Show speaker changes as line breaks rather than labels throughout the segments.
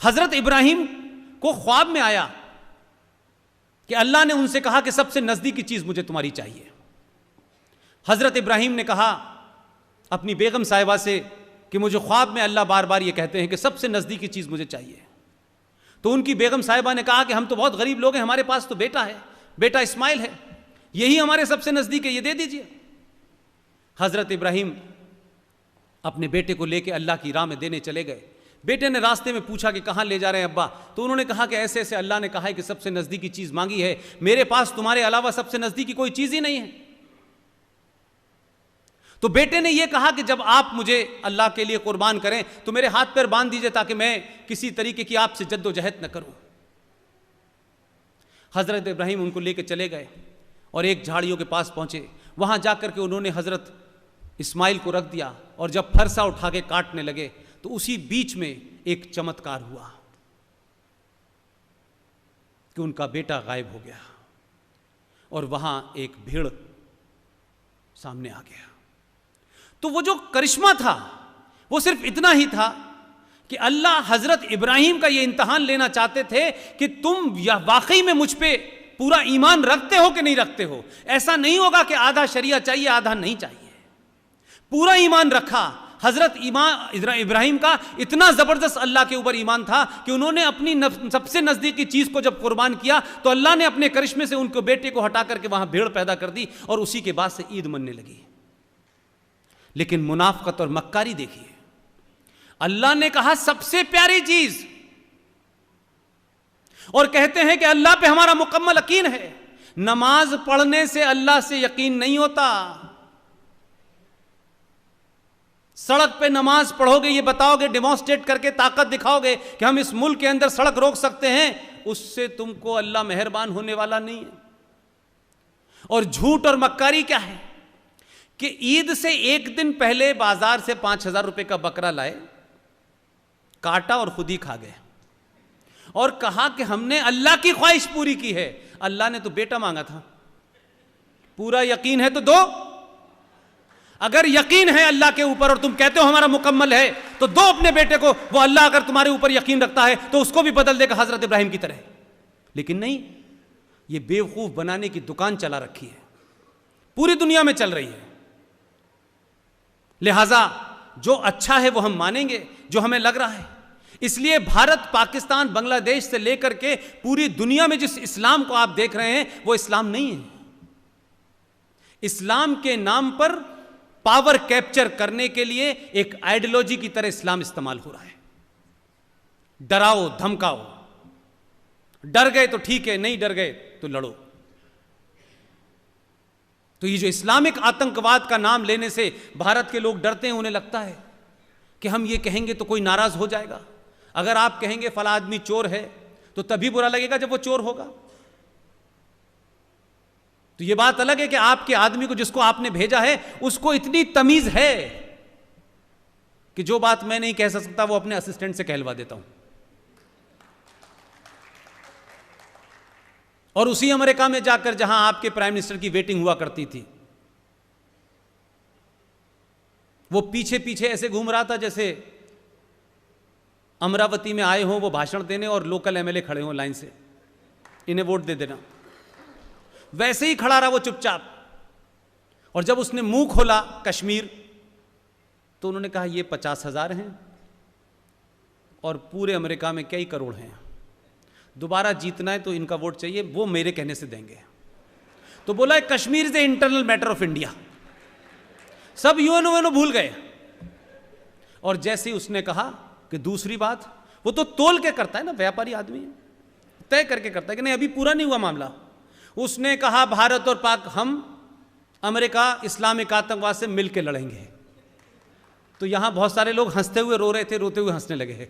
हजरत इब्राहिम को ख्वाब में आया कि अल्लाह ने उनसे कहा कि सबसे नजदीकी चीज मुझे तुम्हारी चाहिए। हजरत इब्राहिम ने कहा अपनी बेगम साहिबा से कि मुझे ख्वाब में अल्लाह बार बार ये कहते हैं कि सबसे नजदीकी चीज मुझे चाहिए। तो उनकी बेगम साहिबा ने कहा कि हम तो बहुत गरीब लोग हैं, हमारे पास तो बेटा है, बेटा इस्माइल है, यही हमारे सबसे नजदीक है, ये दे दीजिए। हजरत इब्राहिम अपने बेटे को लेकर अल्लाह की राह में देने चले गए। बेटे ने रास्ते में पूछा कि कहाँ ले जा रहे हैं अब्बा? तो उन्होंने कहा कि ऐसे ऐसे अल्लाह ने कहा है कि सबसे नजदीकी चीज मांगी है, मेरे पास तुम्हारे अलावा सबसे नजदीकी कोई चीज ही नहीं है। तो बेटे ने यह कहा कि जब आप मुझे अल्लाह के लिए कुर्बान करें तो मेरे हाथ पैर बांध दीजिए ताकि मैं किसी तरीके की आपसे जद्दोजहद न करूं। हजरत इब्राहिम उनको लेकर चले गए और एक झाड़ियों के पास पहुंचे। वहां जाकर के उन्होंने हजरत इस्माइल को रख दिया और जब फरसा उठा के काटने लगे तो उसी बीच में एक चमत्कार हुआ कि उनका बेटा गायब हो गया और वहां एक भेड़ सामने आ गया। तो वो जो करिश्मा था वो सिर्फ इतना ही था कि अल्लाह हजरत इब्राहिम का ये इम्तिहान लेना चाहते थे कि तुम या वाकई में मुझ पे पूरा ईमान रखते हो कि नहीं रखते हो। ऐसा नहीं होगा कि आधा शरिया चाहिए आधा नहीं चाहिए, पूरा ईमान रखा। हजरत इब्राहिम का इतना जबरदस्त अल्लाह के ऊपर ईमान था कि उन्होंने अपनी सबसे नजदीकी चीज को जब कुर्बान किया तो अल्लाह ने अपने करिश्मे से उनके बेटे को हटा करके वहां भेड़ पैदा कर दी और उसी के बाद से ईद मनने लगी। लेकिन मुनाफकत और मक्कारी देखिए, अल्लाह ने कहा सबसे प्यारी चीज और कहते हैं कि अल्लाह पे हमारा मुकम्मल यकीन है। नमाज पढ़ने से अल्लाह से यकीन नहीं होता। सड़क पे नमाज पढ़ोगे, ये बताओगे, डेमोन्स्ट्रेट करके ताकत दिखाओगे कि हम इस मुल्क के अंदर सड़क रोक सकते हैं, उससे तुमको अल्लाह मेहरबान होने वाला नहीं है। और झूठ और मक्कारी क्या है कि ईद से एक दिन पहले बाजार से 5,000 रुपए का बकरा लाए, काटा और खुद ही खा गए और कहा कि हमने अल्लाह की ख्वाहिश पूरी की है। अल्लाह ने तो बेटा मांगा था, पूरा यकीन है तो दो। अगर यकीन है अल्लाह के ऊपर और तुम कहते हो हमारा मुकम्मल है तो दो अपने बेटे को। वो अल्लाह अगर तुम्हारे ऊपर यकीन रखता है तो उसको भी बदल देगा हजरत इब्राहिम की तरह। लेकिन नहीं, ये बेवकूफ बनाने की दुकान चला रखी है, पूरी दुनिया में चल रही है। लिहाजा जो अच्छा है वो हम मानेंगे, जो हमें लग रहा है। इसलिए भारत, पाकिस्तान, बांग्लादेश से लेकर के पूरी दुनिया में जिस इस्लाम को आप देख रहे हैं वो इस्लाम नहीं है। इस्लाम के नाम पर पावर कैप्चर करने के लिए एक आइडियोलॉजी की तरह इस्लाम इस्तेमाल हो रहा है। डराओ धमकाओ, डर गए तो ठीक है, नहीं डर गए तो लड़ो। तो ये जो इस्लामिक आतंकवाद का नाम लेने से भारत के लोग डरते हैं, उन्हें लगता है कि हम ये कहेंगे तो कोई नाराज हो जाएगा। अगर आप कहेंगे फला आदमी चोर है तो तभी बुरा लगेगा जब वो चोर होगा। तो ये बात अलग है कि आपके आदमी को, जिसको आपने भेजा है, उसको इतनी तमीज है कि जो बात मैं नहीं कह सकता वो अपने असिस्टेंट से कहलवा देता हूं। और उसी अमेरिका में जाकर जहां आपके प्राइम मिनिस्टर की वेटिंग हुआ करती थी, वो पीछे पीछे ऐसे घूम रहा था जैसे अमरावती में आए हों वो भाषण देने और लोकल एमएलए खड़े हों लाइन से, इन्हें वोट दे देना। वैसे ही खड़ा रहा वो चुपचाप। और जब उसने मुंह खोला कश्मीर, तो उन्होंने कहा ये 50,000 हैं और पूरे अमेरिका में कई करोड़ हैं, दोबारा जीतना है तो इनका वोट चाहिए, वो मेरे कहने से देंगे। तो बोला Kashmir is a internal matter of India. सब यूएनओ भूल गए। और जैसे ही उसने कहा कि दूसरी बात, वो तो तोल के करता है ना, व्यापारी आदमी है, तय करके करता है कि नहीं अभी पूरा नहीं हुआ मामला। उसने कहा भारत और पाक, हम अमेरिका इस्लामिक आतंकवाद से मिलकर लड़ेंगे। तो यहां बहुत सारे लोग हंसते हुए रो रहे थे, रोते हुए हंसने लगे हैं।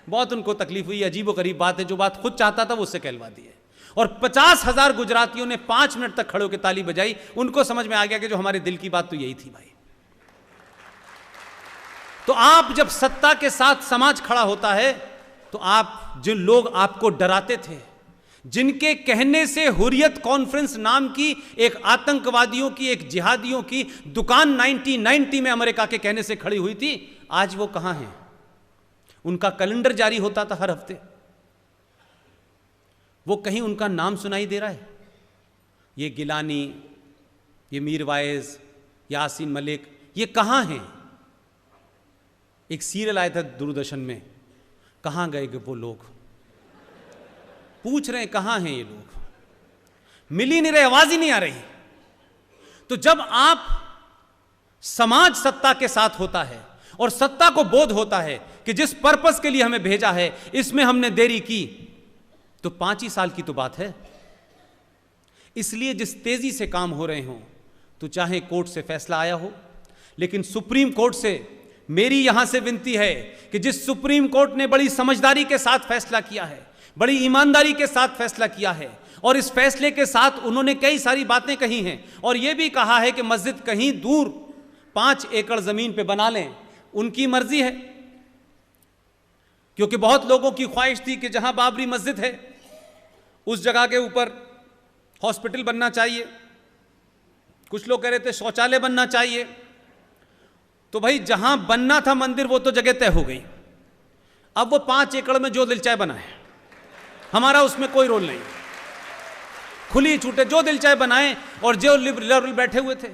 बहुत उनको तकलीफ हुई। अजीबोगरीब बात है, जो बात खुद चाहता था वो उससे कहलवा दी है। और 50,000 गुजरातियों ने 5 मिनट तक खड़े होकर ताली बजाई। उनको समझ में आ गया कि जो हमारे दिल की बात तो यही थी भाई। तो आप जब सत्ता के साथ समाज खड़ा होता है तो आप, जिन लोग आपको डराते थे, जिनके कहने से हुर्रियत कॉन्फ्रेंस नाम की एक आतंकवादियों की, एक जिहादियों की दुकान 1990 में अमेरिका के कहने से खड़ी हुई थी, आज वो कहां हैं? उनका कैलेंडर जारी होता था हर हफ्ते। वो कहीं उनका नाम सुनाई दे रहा है? ये गिलानी, ये मीरवाइज, यासीन मलिक, ये कहाँ हैं? एक सीरियल आया था दूरदर्शन में, कहाँ गए वो लोग? पूछ रहे हैं कहाँ हैं ये लोग? मिल ही नहीं रहे, आवाज ही नहीं आ रही। तो जब आप समाज सत्ता के साथ होता है और सत्ता को बोध होता है कि जिस पर्पस के लिए हमें भेजा है इसमें हमने देरी की, तो 5 ही साल की तो बात है। इसलिए जिस तेजी से काम हो रहे हों, तो चाहे कोर्ट से फैसला आया हो, लेकिन सुप्रीम कोर्ट से मेरी यहां से विनती है कि जिस सुप्रीम कोर्ट ने बड़ी समझदारी के साथ फैसला किया है, बड़ी ईमानदारी के साथ फैसला किया है, और इस फैसले के साथ उन्होंने कई सारी बातें कही हैं और यह भी कहा है कि मस्जिद कहीं दूर 5 एकड़ जमीन पे बना लें, उनकी मर्जी है। क्योंकि बहुत लोगों की ख्वाहिश थी कि जहां बाबरी मस्जिद है उस जगह के ऊपर हॉस्पिटल बनना चाहिए, कुछ लोग कह रहे थे शौचालय बनना चाहिए। तो भाई जहां बनना था मंदिर वो तो जगह तय हो गई, अब वो 5 एकड़ में जो दिल चाहे बनाए, हमारा उसमें कोई रोल नहीं, खुली छूटे, जो दिल चाहे बनाएं। और जो लिबरल बैठे हुए थे,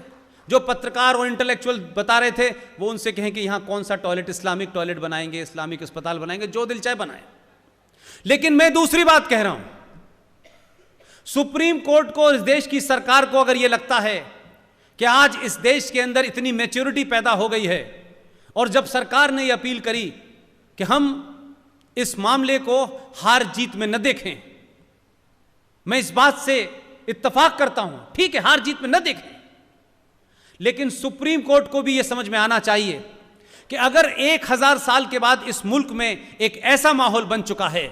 जो पत्रकार और इंटेलेक्चुअल बता रहे थे, वो उनसे कहें कि यहां कौन सा टॉयलेट, इस्लामिक टॉयलेट बनाएंगे, इस्लामिक अस्पताल बनाएंगे, जो दिल चाहे बनाएं। लेकिन मैं दूसरी बात कह रहा हूं, सुप्रीम कोर्ट को, इस देश की सरकार को अगर यह लगता है कि आज इस देश के अंदर इतनी मैच्योरिटी पैदा हो गई है, और जब सरकार ने यह अपील करी कि हम इस मामले को हार जीत में न देखें, मैं इस बात से इत्तेफाक करता हूं, ठीक है हार जीत में न देखें, लेकिन सुप्रीम कोर्ट को भी यह समझ में आना चाहिए कि अगर 1000 साल के बाद इस मुल्क में एक ऐसा माहौल बन चुका है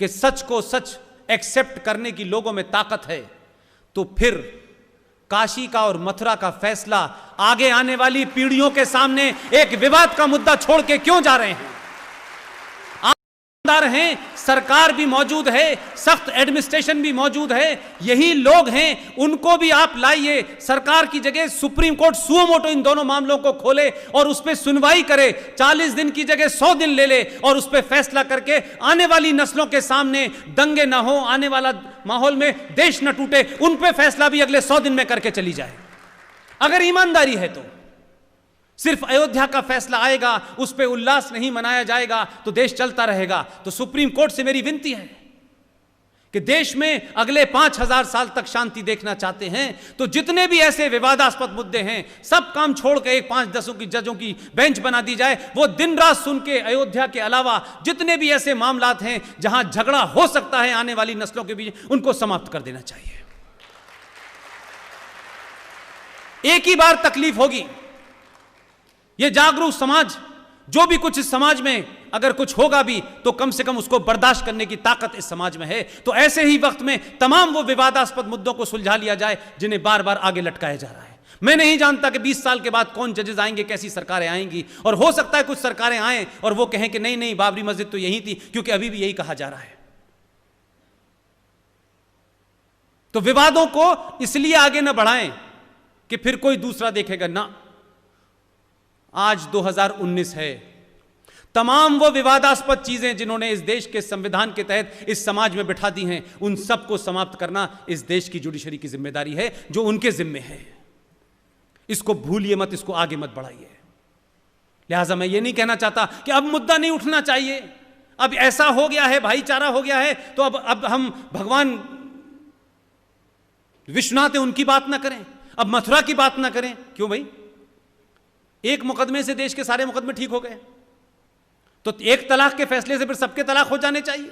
कि सच को सच एक्सेप्ट करने की लोगों में ताकत है, तो फिर काशी का और मथुरा का फैसला आगे आने वाली पीढ़ियों के सामने एक विवाद का मुद्दा छोड़ के क्यों जा रहे हैं? ईमानदार हैं, सरकार भी मौजूद है, सख्त एडमिनिस्ट्रेशन भी मौजूद है, यही लोग हैं, उनको भी आप लाइए। सरकार की जगह सुप्रीम कोर्ट सुओ मोटो इन दोनों मामलों को खोले और उस पर सुनवाई करे, 40 दिन की जगह 100 दिन ले ले और उस पर फैसला करके आने वाली नस्लों के सामने दंगे ना हो, आने वाला माहौल में देश न टूटे, उन पर फैसला भी अगले 100 दिन में करके चली जाए। अगर ईमानदारी है तो सिर्फ अयोध्या का फैसला आएगा, उस पर उल्लास नहीं मनाया जाएगा तो देश चलता रहेगा। तो सुप्रीम कोर्ट से मेरी विनती है कि देश में अगले 5000 साल तक शांति देखना चाहते हैं तो जितने भी ऐसे विवादास्पद मुद्दे हैं, सब काम छोड़ के एक 5-10 की जजों की बेंच बना दी जाए, वो दिन रात सुन के अयोध्या के अलावा जितने भी ऐसे मामलात हैं जहां झगड़ा हो सकता है आने वाली नस्लों के बीच, उनको समाप्त कर देना चाहिए। एक ही बार तकलीफ होगी, यह जागरूक समाज, जो भी कुछ इस समाज में अगर कुछ होगा भी तो कम से कम उसको बर्दाश्त करने की ताकत इस समाज में है। तो ऐसे ही वक्त में तमाम वो विवादास्पद मुद्दों को सुलझा लिया जाए जिन्हें बार बार आगे लटकाया जा रहा है। मैं नहीं जानता कि 20 साल के बाद कौन जजेस आएंगे, कैसी सरकारें आएंगी, और हो सकता है कुछ सरकारें आएं और वो कहें कि नहीं नहीं बाबरी मस्जिद तो यही थी, क्योंकि अभी भी यही कहा जा रहा है। तो विवादों को इसलिए आगे न बढ़ाएं कि फिर कोई दूसरा देखेगा ना। आज 2019 है, तमाम वो विवादास्पद चीजें जिन्होंने इस देश के संविधान के तहत इस समाज में बिठा दी हैं, उन सबको समाप्त करना इस देश की जुडिशरी की जिम्मेदारी है, जो उनके जिम्मे है। इसको भूलिए मत, इसको आगे मत बढ़ाइए। लिहाजा मैं ये नहीं कहना चाहता कि अब मुद्दा नहीं उठना चाहिए, अब ऐसा हो गया है, भाईचारा हो गया है, तो अब हम भगवान विश्वनाथ है उनकी बात ना करें, अब मथुरा की बात ना करें। क्यों भाई? एक मुकदमे से देश के सारे मुकदमे ठीक हो गए, तो एक तलाक के फैसले से फिर सबके तलाक हो जाने चाहिए?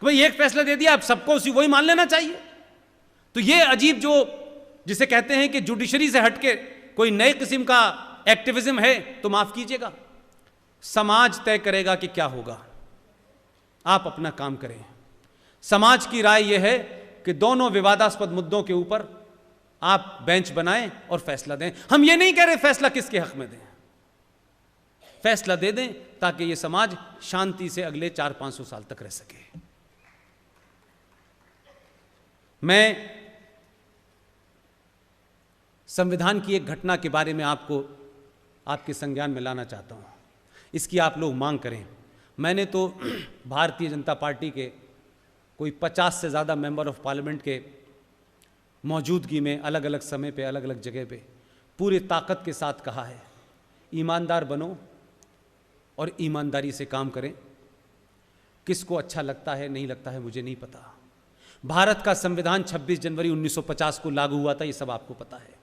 भाई एक फैसला दे दिया, अब सबको उसी वही मान लेना चाहिए? तो ये अजीब, जो जिसे कहते हैं कि जुडिशरी से हटके कोई नए किस्म का एक्टिविज्म है, तो माफ कीजिएगा, समाज तय करेगा कि क्या होगा। आप अपना काम करें। समाज की राय यह है कि दोनों विवादास्पद मुद्दों के ऊपर आप बेंच बनाएं और फैसला दें। हम ये नहीं कह रहे फैसला किसके हक में दें, फैसला दे दें ताकि ये समाज शांति से अगले 400-500 साल तक रह सके। मैं संविधान की एक घटना के बारे में आपके संज्ञान में लाना चाहता हूं। इसकी आप लोग मांग करें। मैंने तो भारतीय जनता पार्टी के कोई 50 से ज़्यादा मेंबर ऑफ पार्लियामेंट के मौजूदगी में अलग अलग समय पे अलग अलग जगह पे पूरे ताकत के साथ कहा है, ईमानदार बनो और ईमानदारी से काम करें। किसको अच्छा लगता है नहीं लगता है मुझे नहीं पता। भारत का संविधान 26 जनवरी 1950 को लागू हुआ था, ये सब आपको पता है।